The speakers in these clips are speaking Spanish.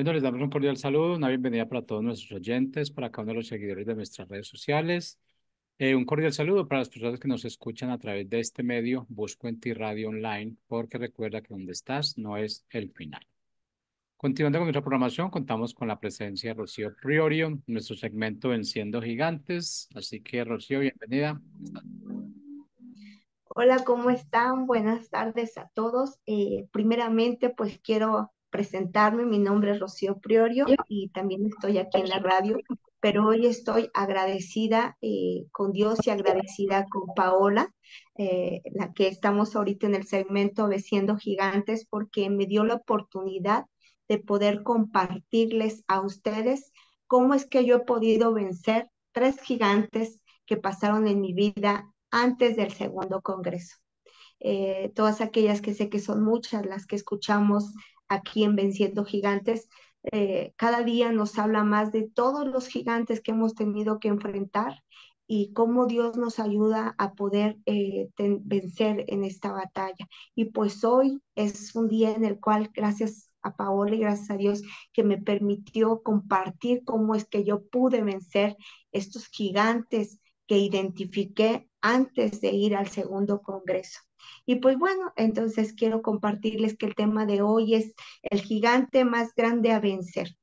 Bueno, les damos un cordial saludo, una bienvenida para todos nuestros oyentes, para cada uno de los seguidores de nuestras redes sociales. Un cordial saludo para las personas que nos escuchan a través de este medio, Busco en Ti Radio Online, porque recuerda que donde estás no es el final. Continuando con nuestra programación, contamos con la presencia de Rocío Priorio, en nuestro segmento Venciendo Gigantes. Así que, Rocío, bienvenida. Hola, ¿cómo están? Buenas tardes a todos. Primeramente, pues quiero presentarme. Mi nombre es Rocío Priorio y también estoy aquí en la radio, pero hoy estoy agradecida con Dios y agradecida con Paola, la que estamos ahorita en el segmento Venciendo Gigantes, porque me dio la oportunidad de poder compartirles a ustedes cómo es que yo he podido vencer tres gigantes que pasaron en mi vida antes del segundo congreso. Todas aquellas que sé que son muchas las que escuchamos aquí en Venciendo Gigantes, cada día nos habla más de todos los gigantes que hemos tenido que enfrentar y cómo Dios nos ayuda a poder vencer en esta batalla. Y pues hoy es un día en el cual, gracias a Paola y gracias a Dios, que me permitió compartir cómo es que yo pude vencer estos gigantes que identifiqué antes de ir al segundo congreso. Y pues bueno, entonces quiero compartirles que el tema de hoy es el gigante más grande a vencer.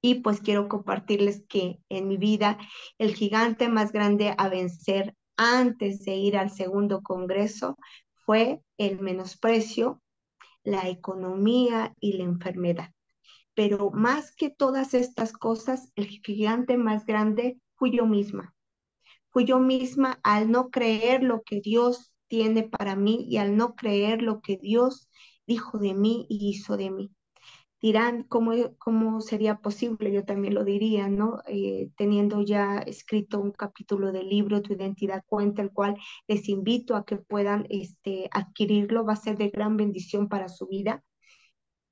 Y pues quiero compartirles que en mi vida el gigante más grande a vencer antes de ir al segundo congreso fue el menosprecio, la economía y la enfermedad. Pero más que todas estas cosas, el gigante más grande fui yo misma. Fui yo misma al no creer lo que Dios tiene para mí y al no creer lo que Dios dijo de mí y hizo de mí. Dirán, ¿cómo sería posible? Yo también lo diría, ¿no? Teniendo ya escrito un capítulo del libro Tu identidad cuenta, el cual les invito a que puedan adquirirlo, va a ser de gran bendición para su vida.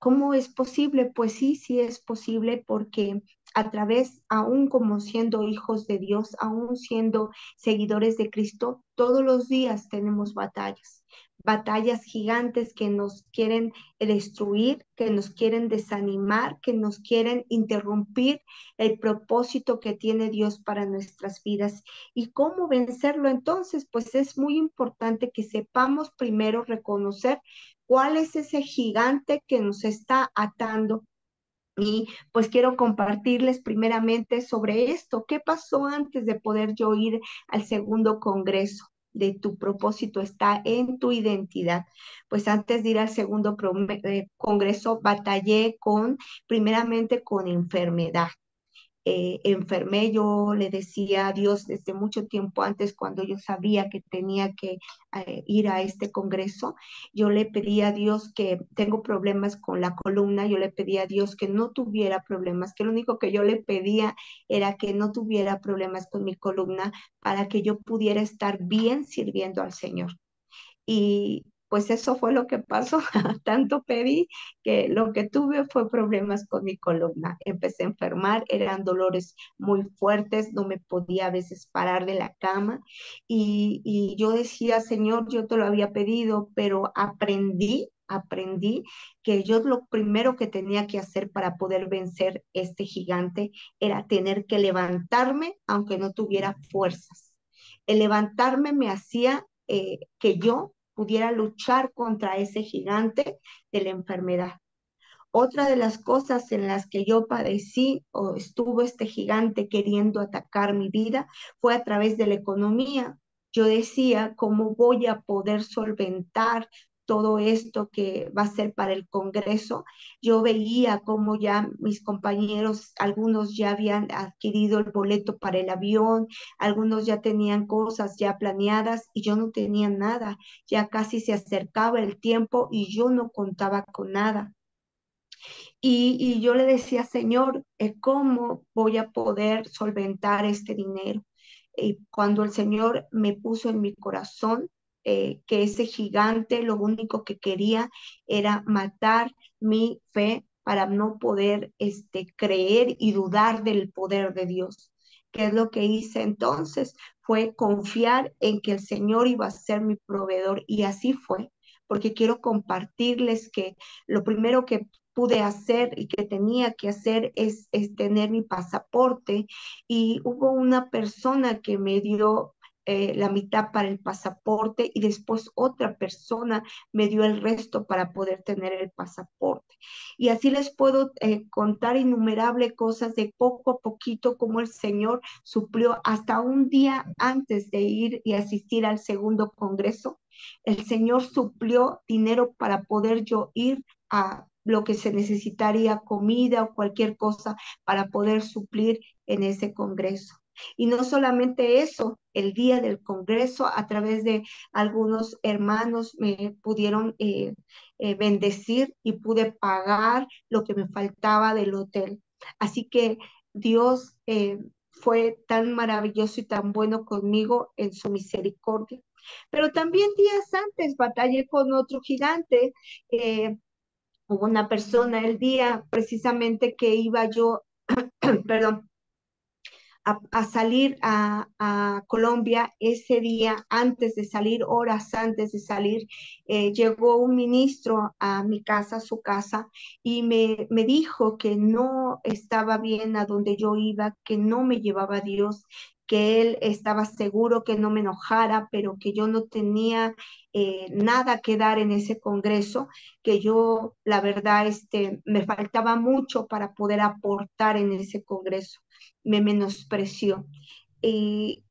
¿Cómo es posible? Pues sí, sí es posible porque a través, aún como siendo hijos de Dios, aún siendo seguidores de Cristo, todos los días tenemos batallas, batallas gigantes que nos quieren destruir, que nos quieren desanimar, que nos quieren interrumpir el propósito que tiene Dios para nuestras vidas. ¿Y cómo vencerlo entonces? Pues es muy importante que sepamos primero reconocer cuál es ese gigante que nos está atando. Y pues quiero compartirles primeramente sobre esto. ¿Qué pasó antes de poder yo ir al segundo congreso? De tu propósito está en tu identidad. Pues antes de ir al segundo congreso, batallé primeramente con enfermedad. Enfermé, yo le decía a Dios desde mucho tiempo antes, cuando yo sabía que tenía que ir a este congreso, yo le pedía a Dios que tengo problemas con la columna, yo le pedía a Dios que no tuviera problemas, que lo único que yo le pedía era que no tuviera problemas con mi columna para que yo pudiera estar bien sirviendo al Señor. Y pues eso fue lo que pasó. Tanto pedí que lo que tuve fue problemas con mi columna. Empecé a enfermar, eran dolores muy fuertes, no me podía a veces parar de la cama. Y yo decía, Señor, yo te lo había pedido, pero aprendí que yo lo primero que tenía que hacer para poder vencer este gigante era tener que levantarme aunque no tuviera fuerzas. El levantarme me hacía que yo pudiera luchar contra ese gigante de la enfermedad. Otra de las cosas en las que yo padecí o estuvo este gigante queriendo atacar mi vida fue a través de la economía. Yo decía, ¿cómo voy a poder solventar todo esto que va a ser para el Congreso? Yo veía cómo ya mis compañeros, algunos ya habían adquirido el boleto para el avión, algunos ya tenían cosas ya planeadas y yo no tenía nada. Ya casi se acercaba el tiempo y yo no contaba con nada. Y yo le decía, Señor, ¿cómo voy a poder solventar este dinero? Y cuando el Señor me puso en mi corazón que ese gigante lo único que quería era matar mi fe para no poder creer y dudar del poder de Dios. ¿Qué es lo que hice entonces? Fue confiar en que el Señor iba a ser mi proveedor y así fue. porque quiero compartirles que lo primero que pude hacer y que tenía que hacer es tener mi pasaporte, y hubo una persona que me dio la mitad para el pasaporte y después otra persona me dio el resto para poder tener el pasaporte. Y así les puedo contar innumerables cosas de poco a poquito como el Señor suplió hasta un día antes de ir y asistir al segundo congreso. El Señor suplió dinero para poder yo ir a lo que se necesitaría, comida o cualquier cosa para poder suplir en ese congreso. Y no solamente eso, el día del congreso, a través de algunos hermanos me pudieron bendecir y pude pagar lo que me faltaba del hotel. Así que Dios fue tan maravilloso y tan bueno conmigo en su misericordia. Pero también días antes batallé con otro gigante. Hubo una persona el día precisamente que iba yo, perdón, a salir a Colombia. Ese día, antes de salir, horas antes de salir, llegó un ministro a mi casa, a su casa, y me dijo que no estaba bien a donde yo iba, que no me llevaba a Dios, que él estaba seguro que no me enojara, pero que yo no tenía nada que dar en ese congreso, que yo, la verdad, me faltaba mucho para poder aportar en ese congreso. Me menospreció. Y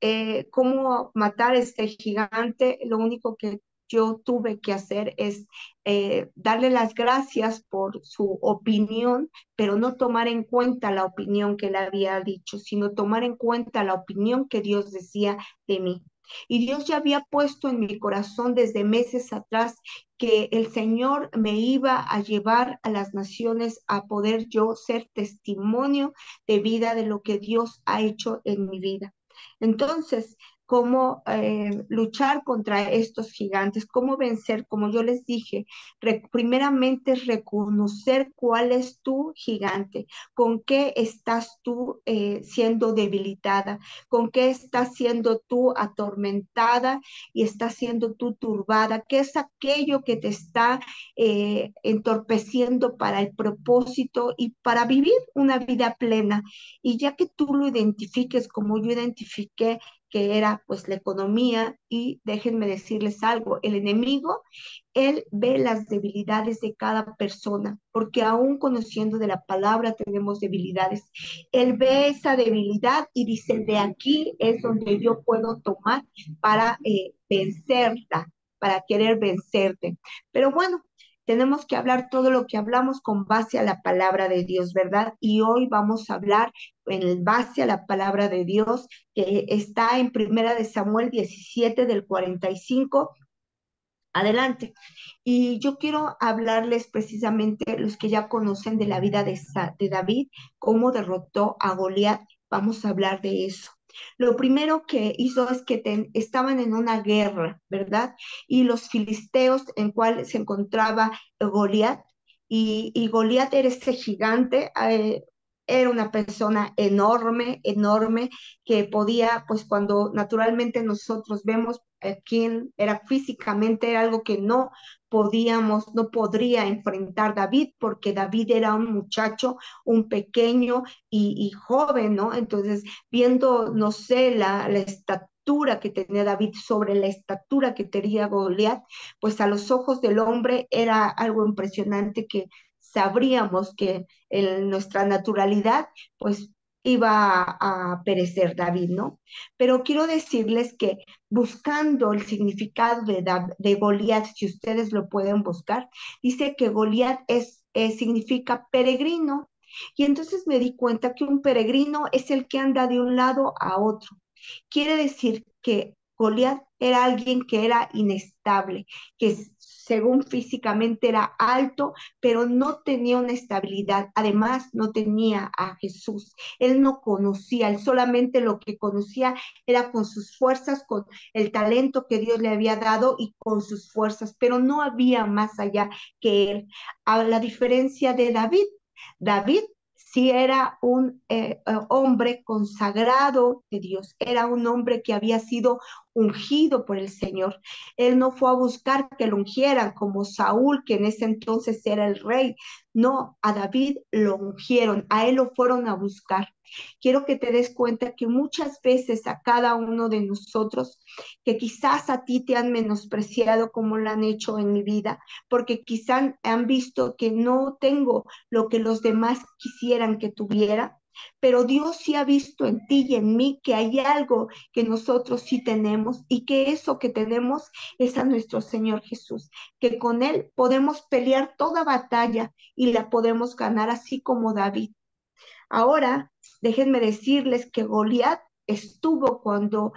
cómo matar a este gigante, lo único que yo tuve que hacer es darle las gracias por su opinión, pero no tomar en cuenta la opinión que él había dicho, sino tomar en cuenta la opinión que Dios decía de mí. Y Dios ya había puesto en mi corazón desde meses atrás que el Señor me iba a llevar a las naciones a poder yo ser testimonio de vida de lo que Dios ha hecho en mi vida. Entonces, cómo luchar contra estos gigantes, cómo vencer, como yo les dije, primeramente reconocer cuál es tu gigante, con qué estás tú siendo debilitada, con qué estás siendo tú atormentada y estás siendo tú turbada, qué es aquello que te está entorpeciendo para el propósito y para vivir una vida plena. Y ya que tú lo identifiques como yo identifiqué, que era pues la economía, y déjenme decirles algo, el enemigo, él ve las debilidades de cada persona, porque aún conociendo de la palabra tenemos debilidades. Él ve esa debilidad y dice, de aquí es donde yo puedo tomar para vencerla, para querer vencerte. Pero bueno, tenemos que hablar todo lo que hablamos con base a la palabra de Dios, ¿verdad? Y hoy vamos a hablar en base a la palabra de Dios que está en Primera de Samuel 17 del 45 adelante. Y yo quiero hablarles precisamente los que ya conocen de la vida de David, cómo derrotó a Goliat. Vamos a hablar de eso. Lo primero que hizo es que estaban en una guerra, ¿verdad? Y los filisteos en cual se encontraba Goliat, y Goliat era ese gigante, era una persona enorme, enorme, que podía, pues cuando naturalmente nosotros vemos quién era físicamente, era algo que no podíamos, no podría enfrentar David, porque David era un muchacho, un pequeño y joven, ¿no? Entonces, viendo, no sé, la estatura que tenía David sobre la estatura que tenía Goliat, pues a los ojos del hombre era algo impresionante que sabríamos que en nuestra naturalidad, pues iba a perecer David, ¿no? Pero quiero decirles que buscando el significado de Goliat, si ustedes lo pueden buscar, dice que Goliat significa peregrino. Y entonces me di cuenta que un peregrino es el que anda de un lado a otro. Quiere decir que Goliat era alguien que era inestable, que según físicamente era alto, pero no tenía una estabilidad. Además, no tenía a Jesús. Él no conocía, él solamente lo que conocía era con sus fuerzas, con el talento que Dios le había dado y con sus fuerzas, pero no había más allá que él. A la diferencia de David, David sí era un hombre consagrado de Dios, era un hombre que había sido ungido por el Señor. Él no fue a buscar que lo ungieran como Saúl, que en ese entonces era el rey. No, a David lo ungieron, a él lo fueron a buscar. Quiero que te des cuenta que muchas veces a cada uno de nosotros, que quizás a ti te han menospreciado como lo han hecho en mi vida, porque quizás han visto que no tengo lo que los demás quisieran que tuviera, pero Dios sí ha visto en ti y en mí que hay algo que nosotros sí tenemos y que eso que tenemos es a nuestro Señor Jesús, que con Él podemos pelear toda batalla y la podemos ganar así como David. Ahora, déjenme decirles que Goliat estuvo cuando,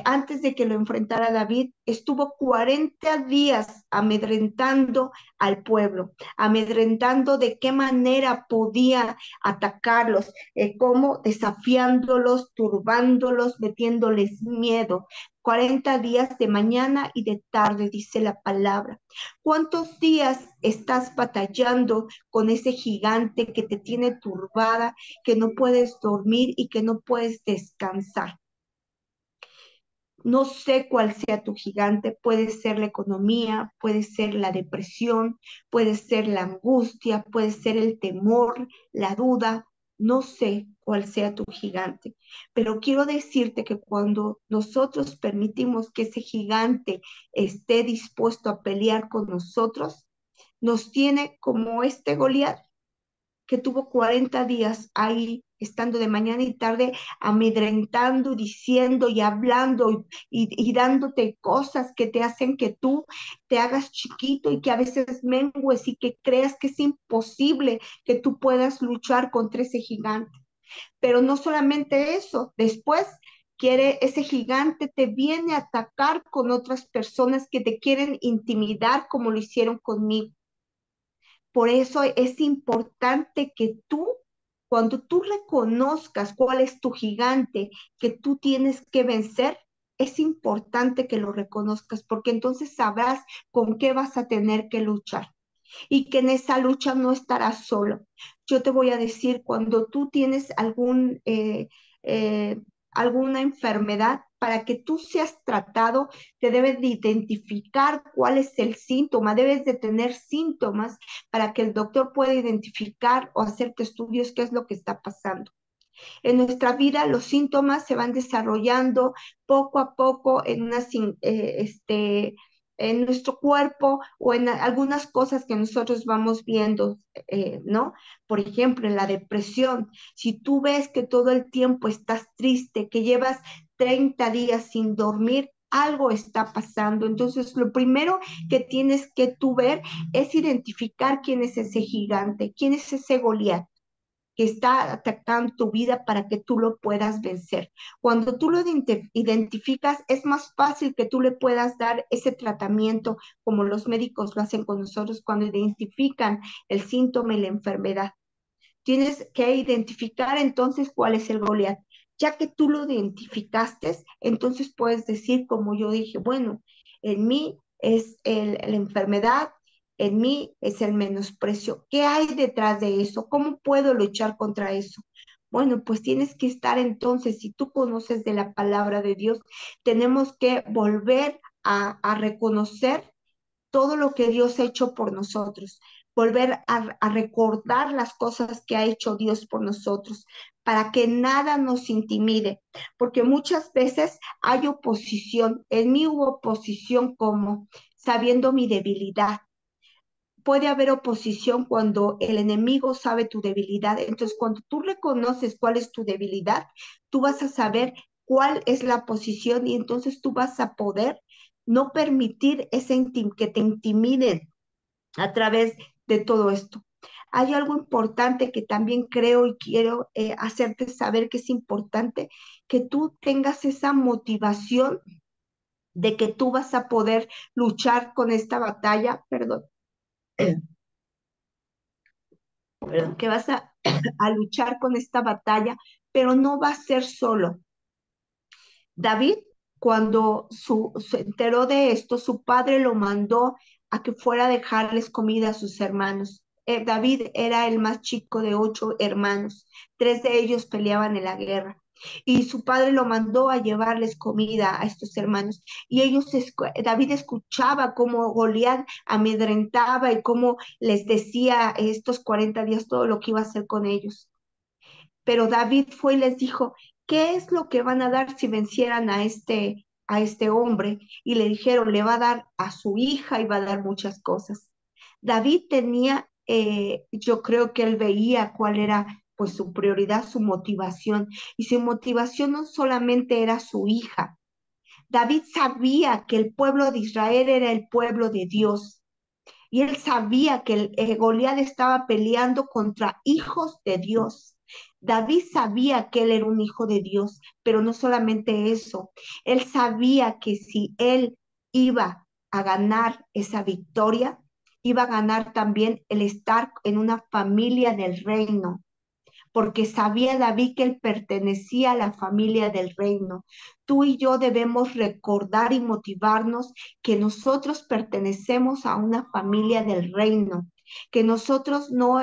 antes de que lo enfrentara David, estuvo 40 días amedrentando al pueblo, amedrentando de qué manera podía atacarlos, cómo desafiándolos, turbándolos, metiéndoles miedo. 40 días de mañana y de tarde, dice la palabra. ¿Cuántos días estás batallando con ese gigante que te tiene turbada, que no puedes dormir y que no puedes descansar? No sé cuál sea tu gigante, puede ser la economía, puede ser la depresión, puede ser la angustia, puede ser el temor, la duda, no sé cuál sea tu gigante, pero quiero decirte que cuando nosotros permitimos que ese gigante esté dispuesto a pelear con nosotros, nos tiene como este Goliat que tuvo 40 días ahí, estando de mañana y tarde, amedrentando, diciendo y hablando y dándote cosas que te hacen que tú te hagas chiquito y que a veces mengues y que creas que es imposible que tú puedas luchar contra ese gigante. Pero no solamente eso, después quiere ese gigante te viene a atacar con otras personas que te quieren intimidar como lo hicieron conmigo. Por eso es importante que tú, cuando tú reconozcas cuál es tu gigante que tú tienes que vencer, es importante que lo reconozcas porque entonces sabrás con qué vas a tener que luchar y que en esa lucha no estarás solo. Yo te voy a decir, cuando tú tienes eh, alguna enfermedad, para que tú seas tratado, te debes de identificar cuál es el síntoma, debes de tener síntomas para que el doctor pueda identificar o hacerte estudios qué es lo que está pasando. En nuestra vida los síntomas se van desarrollando poco a poco en nuestro cuerpo o en algunas cosas que nosotros vamos viendo, ¿no? Por ejemplo, en la depresión, si tú ves que todo el tiempo estás triste, que llevas 30 días sin dormir, algo está pasando. Entonces, lo primero que tienes que tú ver es identificar quién es ese gigante, quién es ese Goliat que está atacando tu vida para que tú lo puedas vencer. Cuando tú lo identificas, es más fácil que tú le puedas dar ese tratamiento como los médicos lo hacen con nosotros cuando identifican el síntoma y la enfermedad. Tienes que identificar entonces cuál es el Goliat. Ya que tú lo identificaste, entonces puedes decir, como yo dije, bueno, en mí es la enfermedad, en mí es el menosprecio. ¿Qué hay detrás de eso? ¿Cómo puedo luchar contra eso? Bueno, pues tienes que estar entonces, si tú conoces de la palabra de Dios, tenemos que volver a reconocer todo lo que Dios ha hecho por nosotros, volver a recordar las cosas que ha hecho Dios por nosotros, para que nada nos intimide, porque muchas veces hay oposición. En mí hubo oposición como sabiendo mi debilidad. Puede haber oposición cuando el enemigo sabe tu debilidad. Entonces, cuando tú reconoces cuál es tu debilidad, tú vas a saber cuál es la posición y entonces tú vas a poder no permitir que te intimiden a través de todo esto. Hay algo importante que también creo y quiero hacerte saber que es importante, que tú tengas esa motivación de que tú vas a poder luchar con esta batalla, perdón, que vas a luchar con esta batalla, pero no va a ser solo. David, cuando se enteró de esto, su padre lo mandó a que fuera a dejarles comida a sus hermanos. David era el más chico de 8 hermanos. 3 de ellos peleaban en la guerra. Y su padre lo mandó a llevarles comida a estos hermanos. Y David escuchaba cómo Goliat amedrentaba y cómo les decía estos 40 días todo lo que iba a hacer con ellos. Pero David fue y les dijo, ¿qué es lo que van a dar si vencieran a este hombre? Y le dijeron, le va a dar a su hija y va a dar muchas cosas. David tenía, yo creo que él veía cuál era pues su prioridad, su motivación. Y su motivación no solamente era su hija. David sabía que el pueblo de Israel era el pueblo de Dios. Y él sabía que Goliat estaba peleando contra hijos de Dios. David sabía que él era un hijo de Dios, pero no solamente eso, él sabía que si él iba a ganar esa victoria, iba a ganar también el estar en una familia del reino, porque sabía David que él pertenecía a la familia del reino. Tú y yo debemos recordar y motivarnos que nosotros pertenecemos a una familia del reino, que nosotros no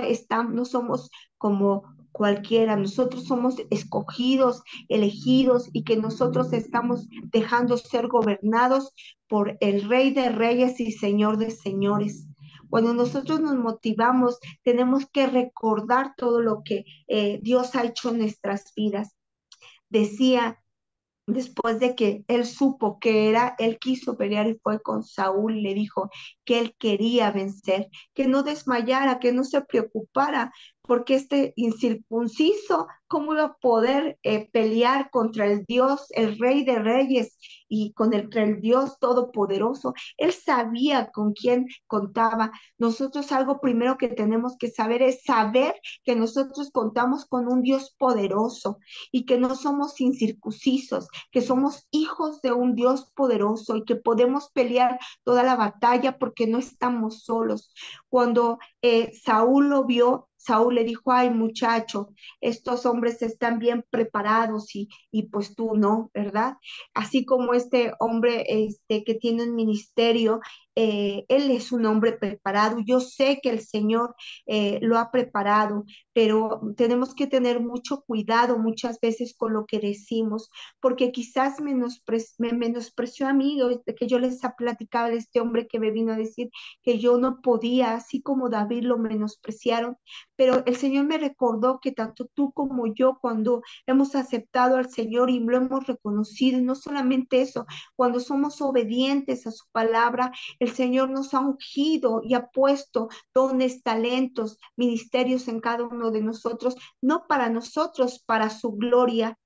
somos como cualquiera, nosotros somos escogidos, elegidos y que nosotros estamos dejando ser gobernados por el Rey de Reyes y Señor de Señores. Cuando nosotros nos motivamos, tenemos que recordar todo lo que Dios ha hecho en nuestras vidas. Decía, después de que él supo que era, él quiso pelear y fue con Saúl y le dijo que él quería vencer, que no desmayara, que no se preocupara, porque este incircunciso, ¿cómo iba a poder pelear contra el Dios, el Rey de Reyes y contra el Dios Todopoderoso? Él sabía con quién contaba. Nosotros algo primero que tenemos que saber es saber que nosotros contamos con un Dios poderoso y que no somos incircuncisos, que somos hijos de un Dios poderoso y que podemos pelear toda la batalla porque no estamos solos. Cuando Saúl lo vio, Saúl le dijo, ay muchacho, estos hombres están bien preparados y pues tú no, ¿verdad? Así como este hombre que tiene un ministerio, él es un hombre preparado. Yo sé que el Señor lo ha preparado, pero tenemos que tener mucho cuidado muchas veces con lo que decimos, porque quizás me menospreció a mí, que yo les platicaba de este hombre que me vino a decir que yo no podía, así como David lo menospreciaron, pero el Señor me recordó que tanto tú como yo, cuando hemos aceptado al Señor y lo hemos reconocido, y no solamente eso, cuando somos obedientes a su palabra, el Señor nos ha ungido y ha puesto dones, talentos, ministerios en cada uno de nosotros, no para nosotros, para su gloria.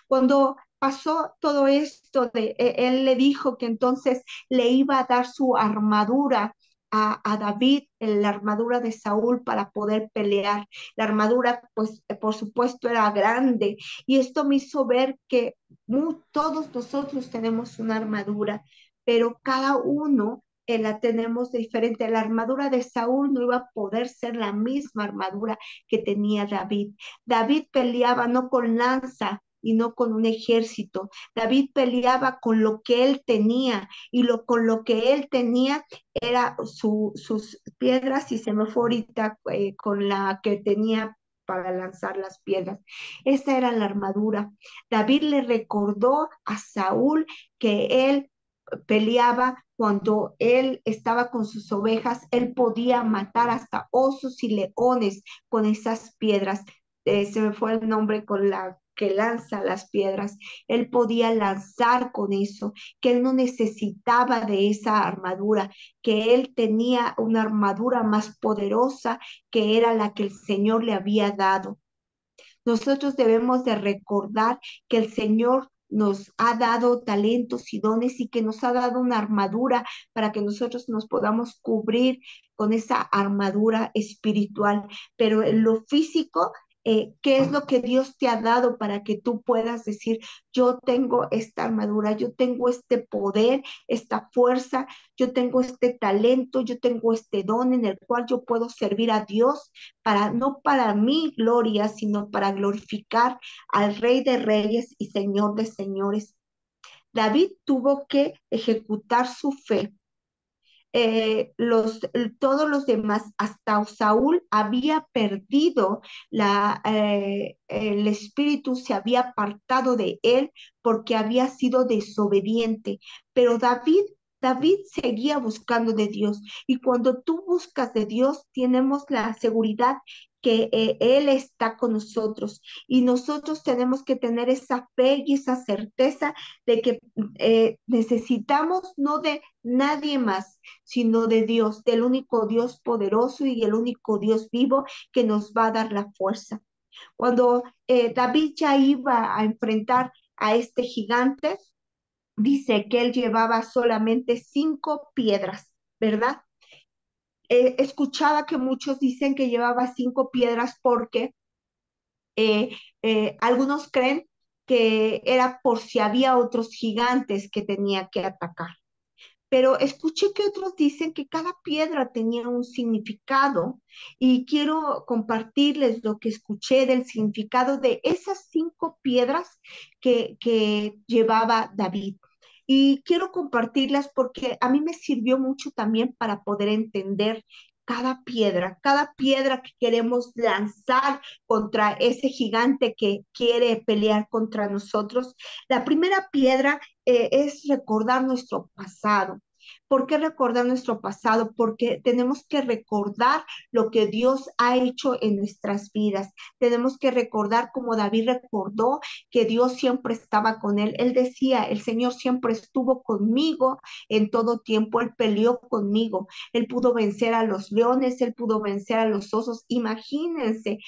Cuando pasó todo esto, él le dijo que entonces le iba a dar su armadura a David, la armadura de Saúl para poder pelear. La armadura, pues, por supuesto, era grande y esto me hizo ver que todos nosotros tenemos una armadura, pero cada uno la tenemos diferente. La armadura de Saúl no iba a poder ser la misma armadura que tenía David. David peleaba no con lanza, y no con un ejército. David peleaba con lo que él tenía y con lo que él tenía era sus piedras y se me fue ahorita con la que tenía para lanzar las piedras. Esa era la armadura. David le recordó a Saúl que él peleaba cuando él estaba con sus ovejas, él podía matar hasta osos y leones con esas piedras. Se me fue el nombre con la que lanza las piedras. Él podía lanzar con eso, que él no necesitaba de esa armadura, que él tenía una armadura más poderosa que era la que el Señor le había dado. Nosotros debemos de recordar que el Señor nos ha dado talentos y dones y que nos ha dado una armadura para que nosotros nos podamos cubrir con esa armadura espiritual. Pero en lo físico, ¿qué es lo que Dios te ha dado para que tú puedas decir, yo tengo esta armadura, yo tengo este poder, esta fuerza, yo tengo este talento, yo tengo este don en el cual yo puedo servir a Dios no para mi gloria, sino para glorificar al Rey de Reyes y Señor de Señores? David tuvo que ejecutar su fe todos los demás, hasta Saúl había perdido el espíritu, se había apartado de él porque había sido desobediente. Pero David seguía buscando de Dios. Y cuando tú buscas de Dios, tenemos la seguridad que Él está con nosotros. Y nosotros tenemos que tener esa fe y esa certeza de que necesitamos no de nadie más, sino de Dios, del único Dios poderoso y el único Dios vivo que nos va a dar la fuerza. Cuando David ya iba a enfrentar a este gigante, dice que él llevaba solamente 5 piedras, ¿verdad? Escuchaba que muchos dicen que llevaba 5 piedras porque eh, algunos creen que era por si había otros gigantes que tenía que atacar. Pero escuché que otros dicen que cada piedra tenía un significado y quiero compartirles lo que escuché del significado de esas 5 piedras que llevaba David. Y quiero compartirlas porque a mí me sirvió mucho también para poder entender cada piedra que queremos lanzar contra ese gigante que quiere pelear contra nosotros. La primera piedra es recordar nuestro pasado. ¿Por qué recordar nuestro pasado? Porque tenemos que recordar lo que Dios ha hecho en nuestras vidas. Tenemos que recordar como David recordó que Dios siempre estaba con él. Él decía, el Señor siempre estuvo conmigo en todo tiempo. Él peleó conmigo. Él pudo vencer a los leones, él pudo vencer a los osos. Imagínense.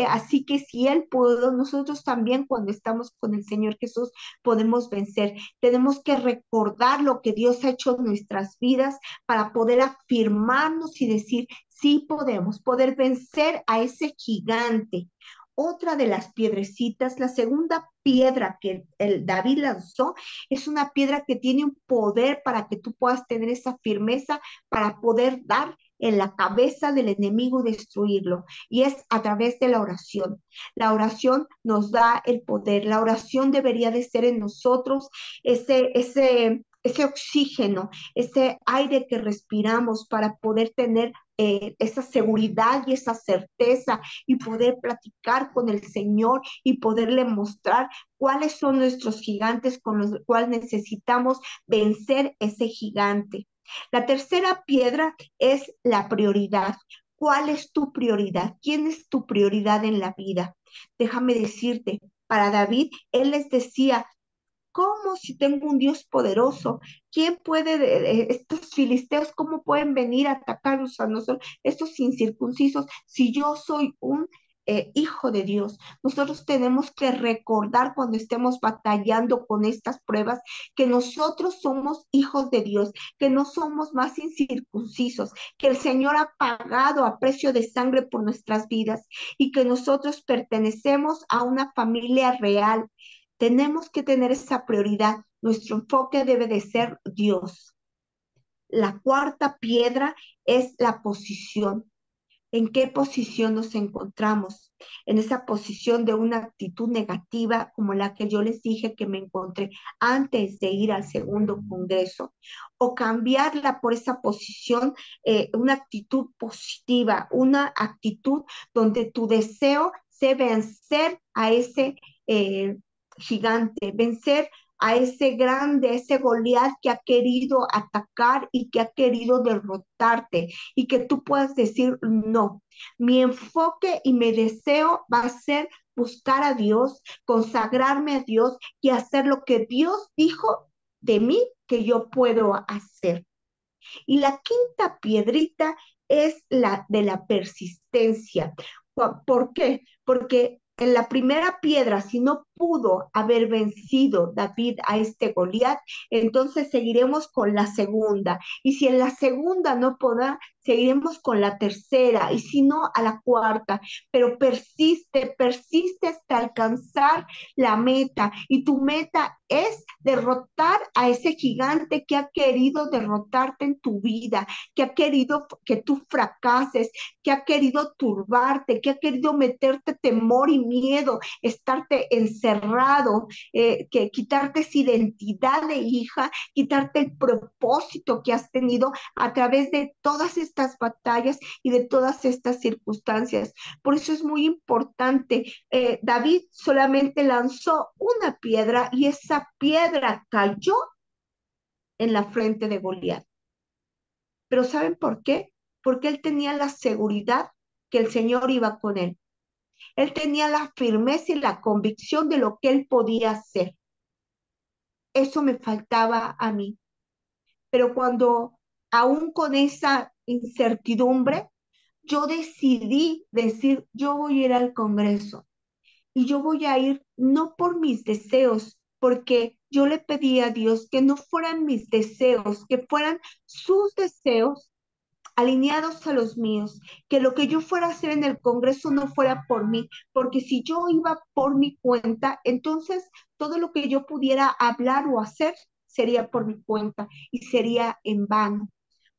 Así que si él pudo, nosotros también cuando estamos con el Señor Jesús podemos vencer. Tenemos que recordar lo que Dios ha hecho en nuestras vidas para poder afirmarnos y decir, sí podemos, poder vencer a ese gigante. Otra de las piedrecitas, la segunda piedra que el David lanzó, es una piedra que tiene un poder para que tú puedas tener esa firmeza para poder dar en la cabeza del enemigo y destruirlo. Y es a través de la oración. La oración nos da el poder. La oración debería de ser en nosotros ese oxígeno, ese aire que respiramos para poder tener esa seguridad y esa certeza y poder platicar con el Señor y poderle mostrar cuáles son nuestros gigantes con los cuales necesitamos vencer ese gigante. La tercera piedra es la prioridad. ¿Cuál es tu prioridad? ¿Quién es tu prioridad en la vida? Déjame decirte, para David, él les decía, ¿cómo si tengo un Dios poderoso? ¿Quién puede, estos filisteos, cómo pueden venir a atacarnos a nosotros, estos incircuncisos, si yo soy un hijo de Dios? Nosotros tenemos que recordar cuando estemos batallando con estas pruebas que nosotros somos hijos de Dios, que no somos más incircuncisos, que el Señor ha pagado a precio de sangre por nuestras vidas y que nosotros pertenecemos a una familia real. Tenemos que tener esa prioridad. Nuestro enfoque debe de ser Dios. La cuarta piedra es la posición. ¿En qué posición nos encontramos? En esa posición de una actitud negativa como la que yo les dije que me encontré antes de ir al segundo congreso, o cambiarla por esa posición, una actitud positiva, una actitud donde tu deseo sea vencer a ese gigante, vencer a ese grande, ese Goliat que ha querido atacar y que ha querido derrotarte y que tú puedas decir, no, mi enfoque y mi deseo va a ser buscar a Dios, consagrarme a Dios y hacer lo que Dios dijo de mí que yo puedo hacer. Y la quinta piedrita es la de la persistencia. ¿Por qué? Porque en la primera piedra, si no pudo haber vencido David a este Goliat, entonces seguiremos con la segunda. Y si en la segunda no podrá, seguiremos con la tercera. Y si no, a la cuarta. Pero persiste, persiste hasta alcanzar la meta. Y tu meta es derrotar a ese gigante que ha querido derrotarte en tu vida, que ha querido que tú fracases, que ha querido turbarte, que ha querido meterte temor y miedo, estarte encerrado, que quitarte esa identidad de hija, quitarte el propósito que has tenido a través de todas estas batallas y de todas estas circunstancias. Por eso es muy importante. David solamente lanzó una piedra y esa piedra cayó en la frente de Goliat. Pero ¿saben por qué? Porque él tenía la seguridad que el Señor iba con él. Él tenía la firmeza y la convicción de lo que él podía hacer. Eso me faltaba a mí. Pero cuando, aún con esa incertidumbre, yo decidí decir, yo voy a ir al Congreso y yo voy a ir no por mis deseos, porque yo le pedí a Dios que no fueran mis deseos, que fueran sus deseos alineados a los míos, que lo que yo fuera a hacer en el Congreso no fuera por mí, porque si yo iba por mi cuenta, entonces todo lo que yo pudiera hablar o hacer sería por mi cuenta y sería en vano.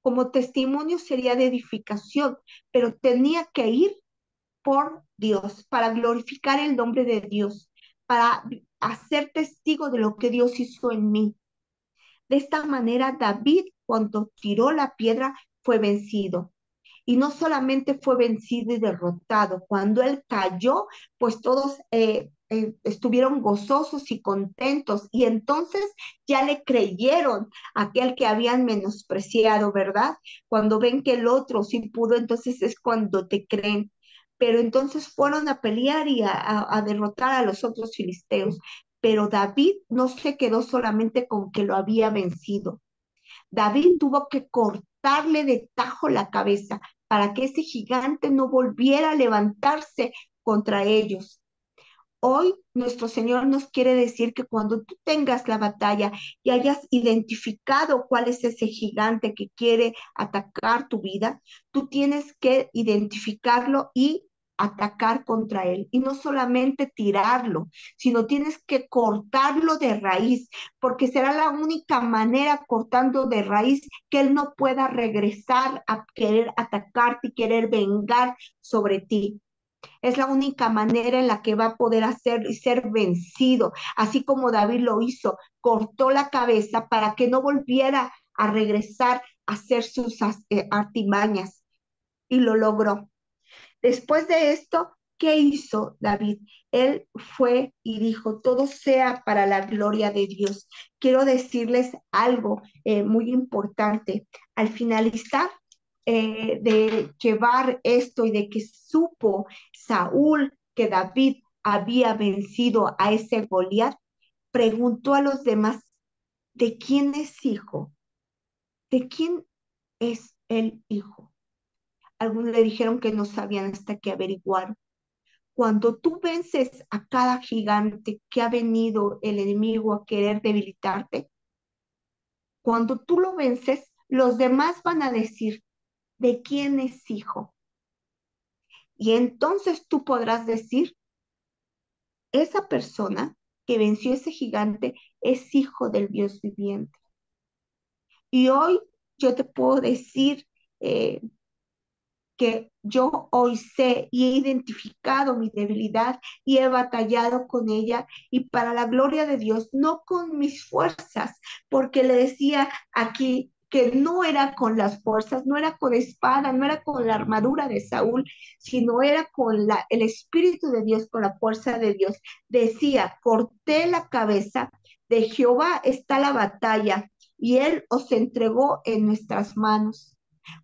Como testimonio sería de edificación, pero tenía que ir por Dios, para glorificar el nombre de Dios, para hacer testigo de lo que Dios hizo en mí. De esta manera, David, cuando tiró la piedra, fue vencido. Y no solamente fue vencido y derrotado, cuando él cayó, pues todos estuvieron gozosos y contentos y entonces ya le creyeron a aquel que habían menospreciado, ¿verdad? Cuando ven que el otro sí pudo, entonces es cuando te creen. Pero entonces fueron a pelear y a derrotar a los otros filisteos. Pero David no se quedó solamente con que lo había vencido. David tuvo que cortarle de tajo la cabeza para que ese gigante no volviera a levantarse contra ellos. Hoy nuestro Señor nos quiere decir que cuando tú tengas la batalla y hayas identificado cuál es ese gigante que quiere atacar tu vida, tú tienes que identificarlo y atacar contra él. Y no solamente tirarlo, sino tienes que cortarlo de raíz, porque será la única manera cortando de raíz que él no pueda regresar a querer atacarte y querer vengar sobre ti. Es la única manera en la que va a poder hacer y ser vencido, así como David lo hizo, cortó la cabeza para que no volviera a regresar a hacer sus artimañas y lo logró. Después de esto, ¿qué hizo David? Él fue y dijo, todo sea para la gloria de Dios. Quiero decirles algo muy importante. Al finalizar de llevar esto y de que supo Saúl que David había vencido a ese Goliat, preguntó a los demás, ¿de quién es hijo? ¿De quién es el hijo? Algunos le dijeron que no sabían hasta que averiguaron. Cuando tú vences a cada gigante que ha venido el enemigo a querer debilitarte, cuando tú lo vences, los demás van a decir, ¿de quién es hijo? Y entonces tú podrás decir, esa persona que venció ese gigante es hijo del Dios viviente. Y hoy yo te puedo decir que yo hoy sé y he identificado mi debilidad y he batallado con ella y para la gloria de Dios, no con mis fuerzas, porque le decía aquí que no era con las fuerzas, no era con espada, no era con la armadura de Saúl, sino era con el Espíritu de Dios, con la fuerza de Dios. Decía, corté la cabeza, de Jehová está la batalla y él os entregó en nuestras manos.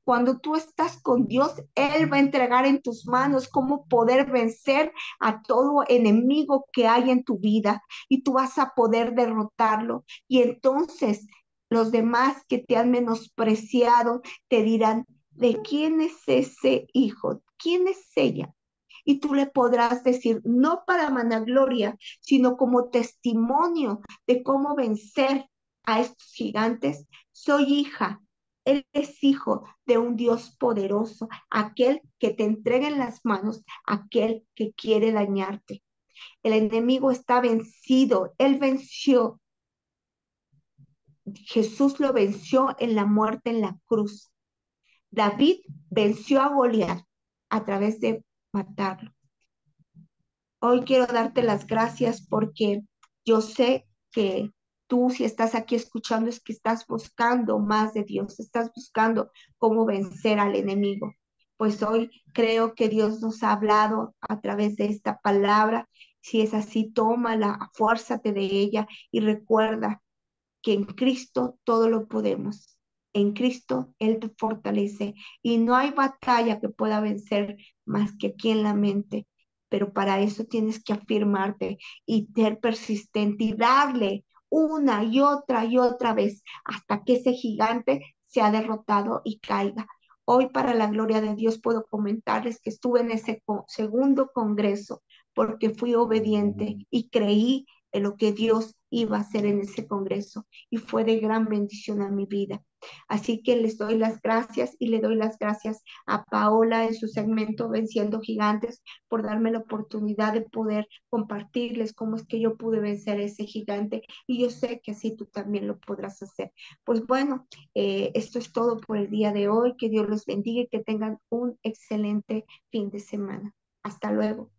Cuando tú estás con Dios, Él va a entregar en tus manos cómo poder vencer a todo enemigo que hay en tu vida y tú vas a poder derrotarlo. Y entonces los demás que te han menospreciado te dirán, ¿de quién es ese hijo? ¿Quién es ella? Y tú le podrás decir, no para vanagloria, sino como testimonio de cómo vencer a estos gigantes. Soy hija, eres hijo de un Dios poderoso, aquel que te entrega en las manos, aquel que quiere dañarte. El enemigo está vencido, él venció. Jesús lo venció en la muerte en la cruz. David venció a Goliat a través de matarlo. Hoy quiero darte las gracias porque yo sé que tú, si estás aquí escuchando, es que estás buscando más de Dios, estás buscando cómo vencer al enemigo. Pues hoy creo que Dios nos ha hablado a través de esta palabra. Si es así, tómala, fuérzate de ella y recuerda que en Cristo todo lo podemos. En Cristo Él te fortalece y no hay batalla que pueda vencer más que aquí en la mente. Pero para eso tienes que afirmarte y ser persistente y darle una y otra vez hasta que ese gigante sea derrotado y caiga. Hoy, para la gloria de Dios, puedo comentarles que estuve en ese segundo congreso porque fui obediente y creí en lo que Dios iba a hacer en ese congreso y fue de gran bendición a mi vida. Así que les doy las gracias y le doy las gracias a Paola en su segmento Venciendo Gigantes por darme la oportunidad de poder compartirles cómo es que yo pude vencer ese gigante y yo sé que así tú también lo podrás hacer. Pues bueno, esto es todo por el día de hoy. Que Dios los bendiga y que tengan un excelente fin de semana. Hasta luego.